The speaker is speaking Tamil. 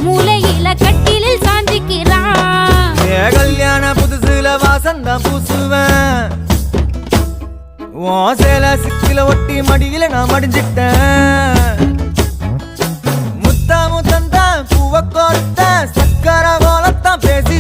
மூலையில கட்டிலில் சாஞ்சிக்கிறான். கல்யாண புதுசுல வாசந்தான் பூசுவேன். சேல சிக்கில ஒட்டி மடியில நான் மடிஞ்சிட்டேன். முத்தா முத்தந்தான் பூவ கோர்த்த சக்கர கோலத்தான் பேசி